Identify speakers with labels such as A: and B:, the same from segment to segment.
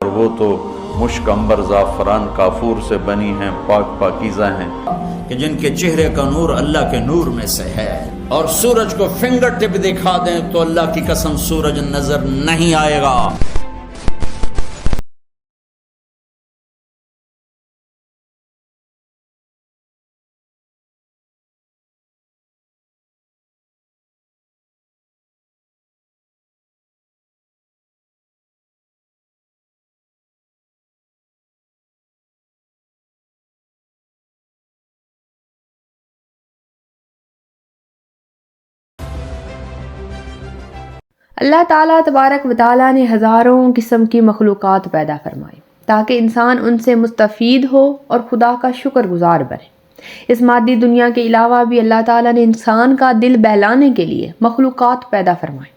A: اور وہ تو مشک عنبر زعفران کافور سے بنی ہیں، پاک پاکیزہ ہیں،
B: کہ جن کے چہرے کا نور اللہ کے نور میں سے ہے، اور سورج کو فنگر ٹپ دکھا دیں تو اللہ کی قسم سورج نظر نہیں آئے گا۔
C: اللہ تعالیٰ تبارک و تعالیٰ نے ہزاروں قسم کی مخلوقات پیدا فرمائی تاکہ انسان ان سے مستفید ہو اور خدا کا شکر گزار بنے۔ اس مادی دنیا کے علاوہ بھی اللہ تعالیٰ نے انسان کا دل بہلانے کے لیے مخلوقات پیدا فرمائی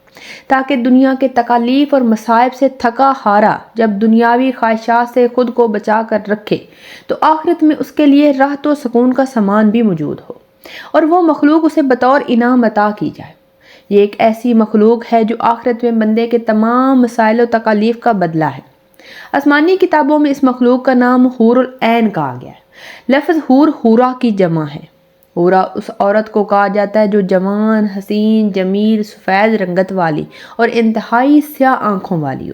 C: تاکہ دنیا کے تکالیف اور مصائب سے تھکا ہارا جب دنیاوی خواہشات سے خود کو بچا کر رکھے تو آخرت میں اس کے لیے راحت و سکون کا سامان بھی موجود ہو اور وہ مخلوق اسے بطور انعام عطا کی جائے۔ یہ ایک ایسی مخلوق ہے جو آخرت میں بندے کے تمام مسائل و تکالیف کا بدلہ ہے۔ آسمانی کتابوں میں اس مخلوق کا نام حور العین کہا گیا ہے۔ لفظ حور حورا کی جمع ہے۔ حورا اس عورت کو کہا جاتا ہے جو جوان، حسین، جمیل، سفید رنگت والی اور انتہائی سیاہ آنکھوں والی ہو۔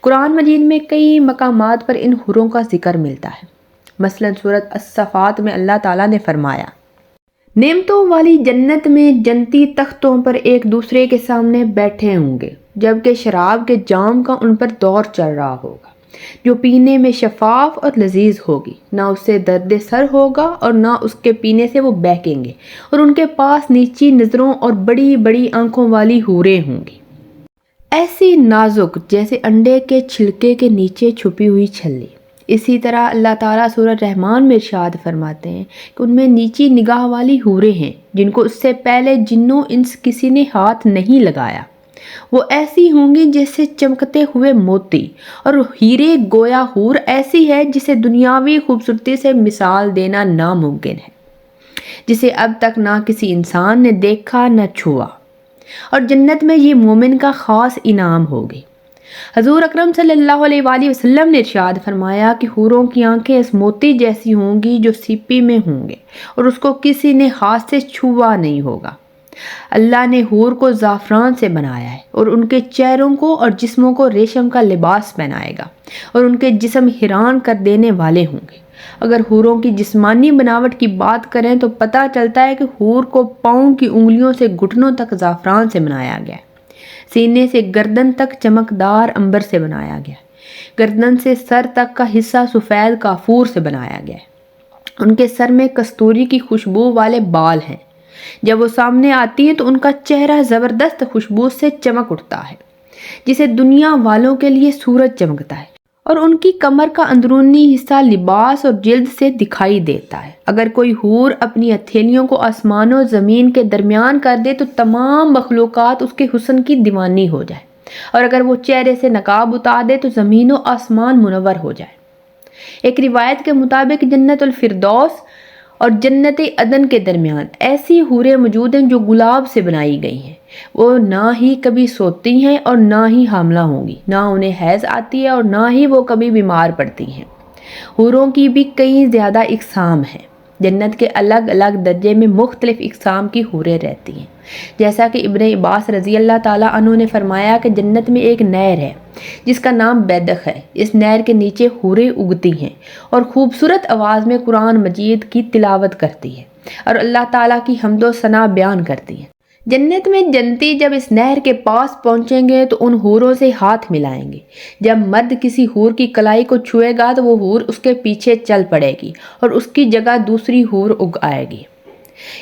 C: قرآن مجید میں کئی مقامات پر ان حوروں کا ذکر ملتا ہے۔ مثلاً سورۃ الصافات میں اللہ تعالیٰ نے فرمایا، نعمتوں والی جنت میں جنتی تختوں پر ایک دوسرے کے سامنے بیٹھے ہوں گے جبکہ شراب کے جام کا ان پر دور چل رہا ہوگا جو پینے میں شفاف اور لذیذ ہوگی، نہ اس سے درد سر ہوگا اور نہ اس کے پینے سے وہ بہکیں گے، اور ان کے پاس نیچی نظروں اور بڑی بڑی آنکھوں والی حوریں ہوں گی، ایسی نازک جیسے انڈے کے چھلکے کے نیچے چھپی ہوئی چھلی۔ اسی طرح اللہ تعالیٰ سورہ رحمان میں ارشاد فرماتے ہیں کہ ان میں نیچی نگاہ والی حوریں ہیں جن کو اس سے پہلے جنوں انس کسی نے ہاتھ نہیں لگایا، وہ ایسی ہوں گی جیسے چمکتے ہوئے موتی، اور ہیرے گویا حور ایسی ہے جسے دنیاوی خوبصورتی سے مثال دینا ناممکن ہے، جسے اب تک نہ کسی انسان نے دیکھا نہ چھوا، اور جنت میں یہ مومن کا خاص انعام ہوگی۔ حضور اکرم صلی اللہ علیہ وآلہ وسلم نے ارشاد فرمایا کہ حوروں کی آنکھیں اس موتی جیسی ہوں گی جو سیپی میں ہوں گے اور اس کو کسی نے ہاتھ سے چھوا نہیں ہوگا۔ اللہ نے حور کو زعفران سے بنایا ہے اور ان کے چہروں کو اور جسموں کو ریشم کا لباس پہنائے گا اور ان کے جسم حیران کر دینے والے ہوں گے۔ اگر حوروں کی جسمانی بناوٹ کی بات کریں تو پتہ چلتا ہے کہ حور کو پاؤں کی انگلیوں سے گھٹنوں تک زعفران سے بنایا گیا ہے، سینے سے گردن تک چمکدار عنبر سے بنایا گیا ہے، گردن سے سر تک کا حصہ سفید کافور سے بنایا گیا ہے، ان کے سر میں کستوری کی خوشبو والے بال ہیں، جب وہ سامنے آتی ہیں تو ان کا چہرہ زبردست خوشبو سے چمک اٹھتا ہے جسے دنیا والوں کے لیے سورج چمکتا ہے، اور ان کی کمر کا اندرونی حصہ لباس اور جلد سے دکھائی دیتا ہے۔ اگر کوئی حور اپنی ہتھیلیوں کو آسمان و زمین کے درمیان کر دے تو تمام مخلوقات اس کے حسن کی دیوانی ہو جائے، اور اگر وہ چہرے سے نقاب اتار دے تو زمین و آسمان منور ہو جائے۔ ایک روایت کے مطابق جنت الفردوس اور جنت عدن کے درمیان ایسی حوریں موجود ہیں جو گلاب سے بنائی گئی ہیں، وہ نہ ہی کبھی سوتی ہیں اور نہ ہی حاملہ ہوں گی، نہ انہیں حیض آتی ہے اور نہ ہی وہ کبھی بیمار پڑتی ہیں۔ حوروں کی بھی کئی زیادہ اقسام ہیں۔ جنت کے الگ الگ درجے میں مختلف اقسام کی حوریں رہتی ہیں، جیسا کہ ابن عباس رضی اللہ تعالیٰ عنہ نے فرمایا کہ جنت میں ایک نہر ہے جس کا نام بیدخ ہے، اس نہر کے نیچے حوریں اگتی ہیں اور خوبصورت آواز میں قرآن مجید کی تلاوت کرتی ہے اور اللہ تعالیٰ کی حمد و ثنا بیان کرتی ہیں۔ جنت میں جنتی جب اس نہر کے پاس پہنچیں گے تو ان حوروں سے ہاتھ ملائیں گے، جب مرد کسی حور کی کلائی کو چھوئے گا تو وہ حور اس کے پیچھے چل پڑے گی اور اس کی جگہ دوسری حور اگ آئے گی۔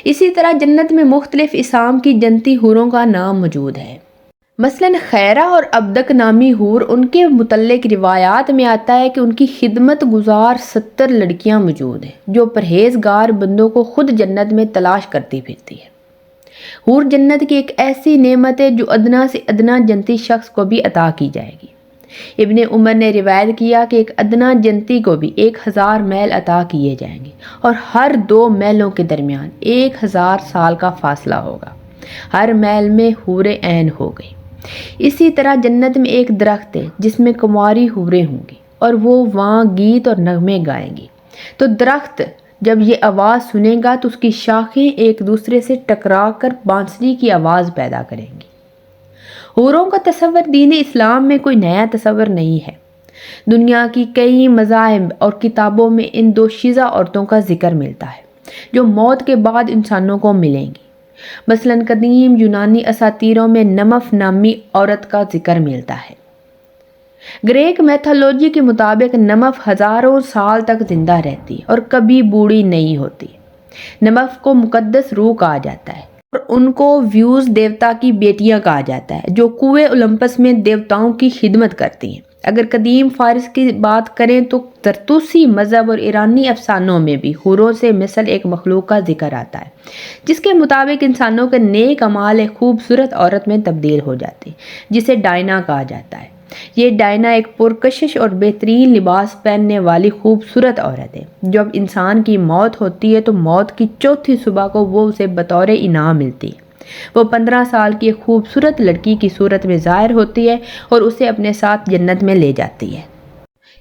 C: اسی طرح جنت میں مختلف اقسام کی جنتی حوروں کا نام موجود ہے۔ مثلاً خیرہ اور ابدک نامی حور، ان کے متعلق روایات میں آتا ہے کہ ان کی خدمت گزار 70 لڑکیاں موجود ہیں جو پرہیزگار بندوں کو خود جنت میں تلاش کرتی پھرتی ہے۔ حور جنت کی ایک ایسی نعمت ہے جو ادنا سے ادنا جنتی شخص کو بھی عطا کی جائے گی۔ ابن عمر نے روایت کیا کہ ایک ادنا جنتی کو بھی 1000 میل عطا کیے جائیں گے اور ہر 2 میلوں کے درمیان 1000 سال کا فاصلہ ہوگا۔ ہر میل میں حور عین ہو گئی۔ اسی طرح جنت میں ایک درخت ہے جس میں کنواری حوریں ہوں گی اور وہ وہاں گیت اور نغمے گائیں گی. تو درخت جب یہ آواز سنے گا تو اس کی شاخیں ایک دوسرے سے ٹکرا کر بانسری کی آواز پیدا کریں گی. حوروں کا تصور دین اسلام میں کوئی نیا تصور نہیں ہے. دنیا کی کئی مذاہب اور کتابوں میں ان دوشیزہ عورتوں کا ذکر ملتا ہے جو موت کے بعد انسانوں کو ملیں گی. مثلاً قدیم یونانی اساطیروں میں نمف نامی عورت کا ذکر ملتا ہے. گریک میتھولوجی کے مطابق نمف ہزاروں سال تک زندہ رہتی اور کبھی بوڑھی نہیں ہوتی. نمف کو مقدس روح کہا جاتا ہے اور ان کو ویوز دیوتا کی بیٹیاں کہا جاتا ہے جو کنویں اولمپس میں دیوتاؤں کی خدمت کرتی ہیں. اگر قدیم فارس کی بات کریں تو زرتشتی مذہب اور ایرانی افسانوں میں بھی حوروں سے مثل ایک مخلوق کا ذکر آتا ہے جس کے مطابق انسانوں کے نیک اعمال ایک خوبصورت عورت میں تبدیل ہو جاتے ہیں جسے ڈائنا کہا جاتا ہے. یہ ڈائنا ایک پرکشش اور بہترین لباس پہننے والی خوبصورت عورت ہے. جب انسان کی موت ہوتی ہے تو موت کی چوتھی صبح کو وہ اسے بطور انعام ملتی ہے. وہ 15 سال کی ایک خوبصورت لڑکی کی صورت میں ظاہر ہوتی ہے اور اسے اپنے ساتھ جنت میں لے جاتی ہے.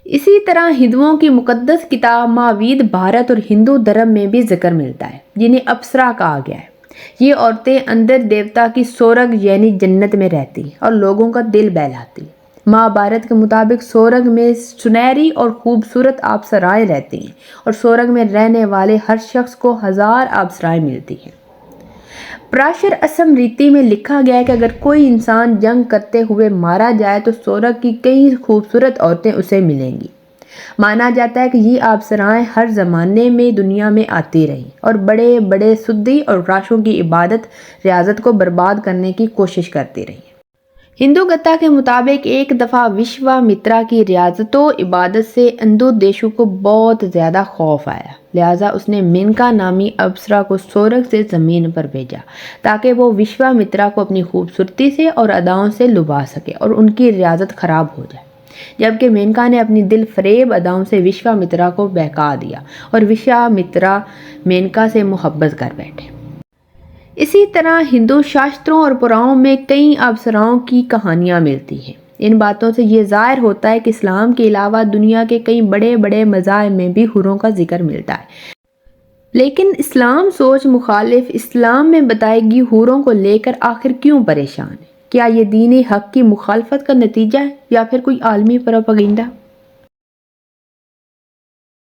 C: اسی طرح ہندوؤں کی مقدس کتاب مہاوید بھارت اور ہندو دھرم میں بھی ذکر ملتا ہے جنہیں اپسرا کہا گیا ہے. یہ عورتیں اندر دیوتا کی سورگ یعنی جنت میں رہتی اور لوگوں کا دل بہلاتی. مہابھارت کے مطابق سورگ میں سنہری اور خوبصورت آبسرائیں رہتی ہیں اور سورگ میں رہنے والے ہر شخص کو 1000 آبسرائیں ملتی ہیں. پراشر اسم ریتی میں لکھا گیا ہے کہ اگر کوئی انسان جنگ کرتے ہوئے مارا جائے تو سورگ کی کئی خوبصورت عورتیں اسے ملیں گی. مانا جاتا ہے کہ یہ آبسرائیں ہر زمانے میں دنیا میں آتی رہیں اور بڑے بڑے سدھی اور راشوں کی عبادت ریاضت کو برباد کرنے کی کوشش کرتی رہیں. ہندو گتا کے مطابق ایک دفعہ وشوا مترا کی ریاضت و عبادت سے اندو دیشو کو بہت زیادہ خوف آیا. لہٰذا اس نے مینکا نامی ابسرا کو سورگ سے زمین پر بھیجا تاکہ وہ وشوا مترا کو اپنی خوبصورتی سے اور اداؤں سے لبھا سکے اور ان کی ریاضت خراب ہو جائے. جبکہ مینکا نے اپنی دل فریب اداؤں سے وشوا مترا کو بہکا دیا اور وشوا مترا مینکا سے محبت کر بیٹھے. اسی طرح ہندو شاستروں اور پراؤں میں کئی ابسراؤں کی کہانیاں ملتی ہیں. ان باتوں سے یہ ظاہر ہوتا ہے کہ اسلام کے علاوہ دنیا کے کئی بڑے بڑے مذاہب میں بھی حوروں کا ذکر ملتا ہے. لیکن اسلام سوچ مخالف اسلام میں بتائے گی حوروں کو لے کر آخر کیوں پریشان ہے؟ کیا یہ دین حق کی مخالفت کا نتیجہ ہے یا پھر کوئی عالمی پروپیگنڈا؟